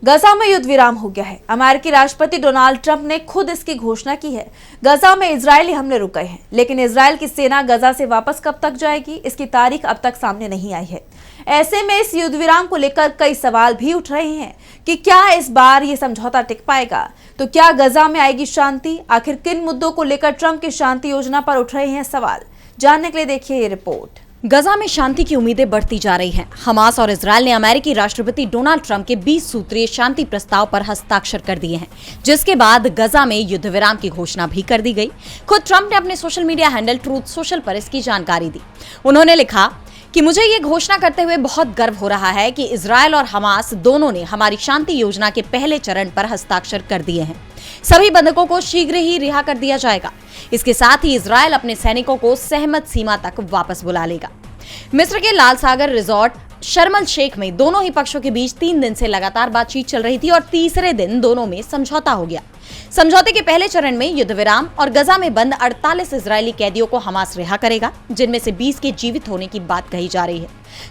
गजा में युद्ध विराम हो गया है। अमेरिकी राष्ट्रपति डोनाल्ड ट्रंप ने खुद इसकी घोषणा की है। गजा में इजरायली हमले रुक गए हैं, लेकिन इजरायल की सेना गजा से वापस कब तक जाएगी, इसकी तारीख अब तक सामने नहीं आई है। ऐसे में इस युद्ध विराम को लेकर कई सवाल भी उठ रहे हैं कि क्या इस बार ये समझौता टिक पाएगा, तो क्या गजा में आएगी शांति। आखिर किन मुद्दों को लेकर ट्रंप की शांति योजना पर उठ रहे हैं सवाल, जानने के लिए देखिए ये रिपोर्ट। गजा में शांति की उम्मीदें बढ़ती जा रही हैं। हमास और इजरायल ने अमेरिकी राष्ट्रपति डोनाल्ड ट्रंप के 20 सूत्रीय शांति प्रस्ताव पर हस्ताक्षर कर दिए हैं, जिसके बाद गजा में युद्ध विराम की घोषणा भी कर दी गई। खुद ट्रंप ने अपने social media handle truth social पर इसकी जानकारी दी। उन्होंने लिखा कि मुझे ये घोषणा करते हुए बहुत गर्व हो रहा है कि इजरायल और हमास दोनों ने हमारी शांति योजना के पहले चरण पर हस्ताक्षर कर दिए हैं। सभी बंधकों को शीघ्र ही रिहा कर दिया जाएगा। इसके साथ ही इजरायल अपने सैनिकों को सहमत सीमा तक वापस बुला लेगा। मिस्र के लाल सागर रिजॉर्ट शर्म अल शेख में दोनों ही पक्षों के बीच 3 दिन से लगातार बातचीत चल रही थी और तीसरे दिन दोनों में समझौता हो गया। समझौते के पहले चरण में युद्ध विराम और गजा में बंद 48 इजरायली कैदियों को हमास रिहा करेगा, जिनमें से 20 के जीवित होने की बात कही जा रही है।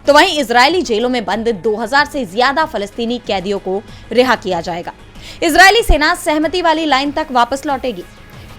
तो वहीं इजरायली जेलों में बंद 2000 से ज्यादा फलस्तीनी कैदियों को रिहा किया जाएगा। इजरायली सेना सहमति वाली लाइन तक वापस लौटेगी।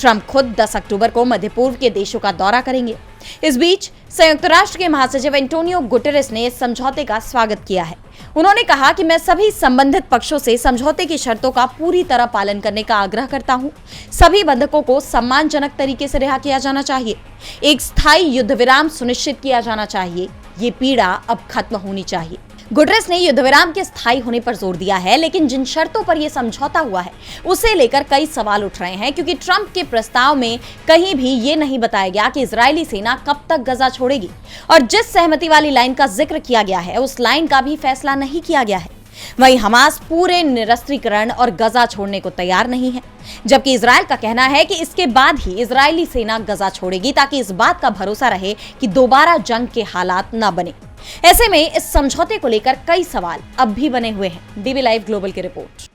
ट्रंप खुद 10 अक्टूबर को मध्य पूर्व के देशों का दौरा करेंगे। इस बीच संयुक्त राष्ट्र के महासचिव एंटोनियो गुटेरेस ने इस समझौते का स्वागत किया है। उन्होंने कहा कि मैं सभी संबंधित पक्षों से समझौते की शर्तों का पूरी तरह पालन करने का आग्रह करता हूं। सभी बंधकों को सम्मानजनक तरीके से रिहा किया जाना चाहिए। एक स्थायी युद्ध विराम सुनिश्चित किया जाना चाहिए। ये पीड़ा अब खत्म होनी चाहिए। गुटेरेस ने युद्ध विराम के स्थायी होने पर जोर दिया है, लेकिन जिन शर्तों पर यह समझौता हुआ है उसे लेकर कई सवाल उठ रहे हैं, क्योंकि ट्रंप के प्रस्ताव में कहीं भी ये नहीं बताया गया कि इजरायली सेना कब तक गजा छोड़ेगी, और जिस सहमति वाली लाइन का जिक्र किया गया है उस लाइन का भी फैसला नहीं किया गया है। वहीं हमास पूरे निरस्त्रीकरण और गजा छोड़ने को तैयार नहीं है, जबकि इजरायल का कहना है कि इसके बाद ही इजरायली सेना गजा छोड़ेगी, ताकि इस बात का भरोसा रहे कि दोबारा जंग के हालात न बने। ऐसे में इस समझौते को लेकर कई सवाल अब भी बने हुए हैं। डीबी लाइव ग्लोबल की रिपोर्ट।